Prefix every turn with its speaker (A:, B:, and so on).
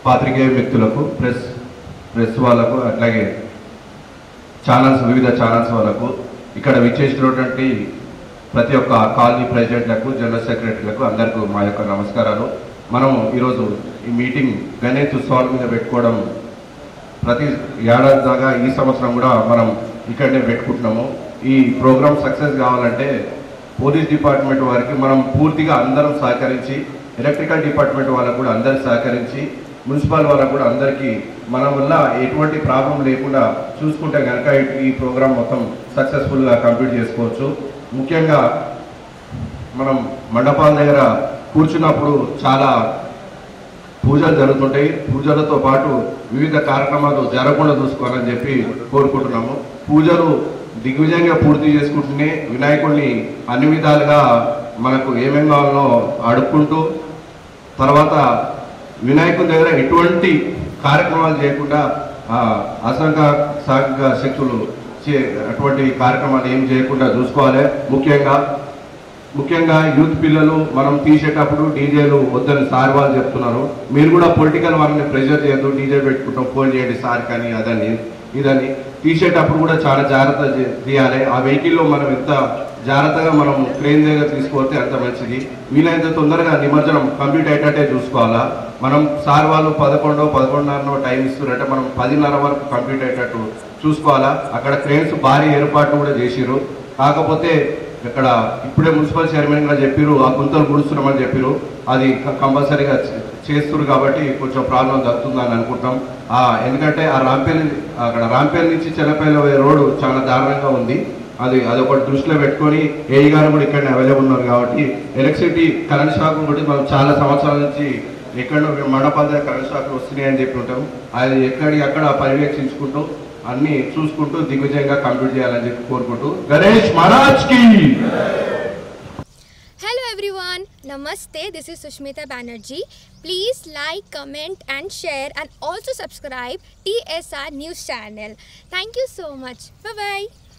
A: పాత్రికేయ వ్యక్తులకు ప్రెస్ వాళ్ళకు అట్లాగే వివిధ ఛానల్స్ వాళ్ళకు ఇక్కడ విచ్చేసినటువంటి ప్రతి ఒక్క కాలనీ ప్రెసిడెంట్లకు జనరల్ సెక్రటరీలకు అందరికీ మా యొక్క నమస్కారాలు. మనం ఈరోజు ఈ మీటింగ్ గణేష్ ఉత్సవాల మీద పెట్టుకోవడం ప్రతి ఏడాది దాకా ఈ సంవత్సరం కూడా మనం ఇక్కడనే పెట్టుకుంటున్నాము. ఈ ప్రోగ్రామ్ సక్సెస్ కావాలంటే పోలీస్ డిపార్ట్మెంట్ వారికి మనం పూర్తిగా అందరం సహకరించి, ఎలక్ట్రికల్ డిపార్ట్మెంట్ వాళ్ళకు కూడా అందరూ సహకరించి, మున్సిపల్ వాళ్ళకు కూడా అందరికీ మన వల్ల ఎటువంటి ప్రాబ్లం లేకుండా చూసుకుంటే కనుక ఈ ప్రోగ్రామ్ మొత్తం సక్సెస్ఫుల్గా కంప్లీట్ చేసుకోవచ్చు. ముఖ్యంగా మనం మండపాల దగ్గర కూర్చున్నప్పుడు చాలా పూజలు జరుగుతుంటాయి. పూజలతో పాటు వివిధ కార్యక్రమాలు జరగకుండా చూసుకోవాలని చెప్పి కోరుకుంటున్నాము. పూజలు దిగ్విజయంగా పూర్తి చేసుకుంటూనే వినాయకుడిని అన్ని విధాలుగా మనకు ఏమేమి కావాలో అడుక్కుంటూ, తర్వాత వినాయకుని దగ్గర ఎటువంటి కార్యక్రమాలు చేయకుండా అసాంఘిక శక్తులు అటువంటి కార్యక్రమాలు ఏం చేయకుండా చూసుకోవాలి. ముఖ్యంగా యూత్ పిల్లలు మనం తీసేటప్పుడు డీజేలు వద్దని సార్ వాళ్ళు చెప్తున్నారు. మీరు కూడా పొలిటికల్ వాళ్ళని ప్రెషర్ చేయొద్దు, డీజే పెట్టుకుంటాం ఫోన్ చేయండి సార్ కానీ అదని ఇదని. తీసేటప్పుడు కూడా చాలా జాగ్రత్త తీయాలి. ఆ వెహికల్లో మనం ఎంత జాగ్రత్తగా మనం ట్రైన్ దగ్గర తీసుకుపోతే అంత మంచిది. వీలైనంత తొందరగా నిమజ్జనం కంప్లీట్ అయ్యేటట్టే చూసుకోవాలా. మనం సార్ వాళ్ళు 11:30 టైం ఇస్తున్నారంటే మనం 10:30 వరకు కంప్లీట్ అయ్యేటట్టు చూసుకోవాలా. అక్కడ ట్రైన్స్ భారీ ఏర్పాట్లు కూడా చేసిరు. కాకపోతే ఇక్కడ ఇప్పుడే మున్సిపల్ చైర్మన్ గారు చెప్పారు, ఆ గుంతలు గుడుస్తున్నామని చెప్పారు. అది కంపల్సరీగా చేస్తున్నారు కాబట్టి కొంచెం ప్రాబ్లం జరుగుతుందని అనుకుంటాం. ఎందుకంటే అక్కడ రాంపేల్ నుంచి చెల్లపల్లి రోడ్డు చాలా దారుణంగా ఉంది. అదొకటి దృష్టిలో పెట్టుకొని ఏఈ గారు కూడా ఇక్కడ అవైలబుల్ ఉన్నారు కాబట్టి ఎలక్ట్రిసిటీ కరెంట్ షాక్ కూడా మనం చాలా సంవత్సరాల నుంచి ఎక్కడో మండపాల దగ్గర కరెంట్ షాక్లు వస్తున్నాయని చెప్పి ఉంటాం. అది ఎక్కడికక్కడ పర్యవేక్షించుకుంటూ అన్ని చూసుకుంటూ దిగ్విజయంగా కంప్లీట్ చేయాలని చెప్పి కోరుకుంటూ గణేష్ మహారాజ్ కి.
B: Hello everyone, Namaste, this is Sushmita Banerjee. Please like, comment and share and also subscribe TSR News channel. Thank you so much. Bye bye.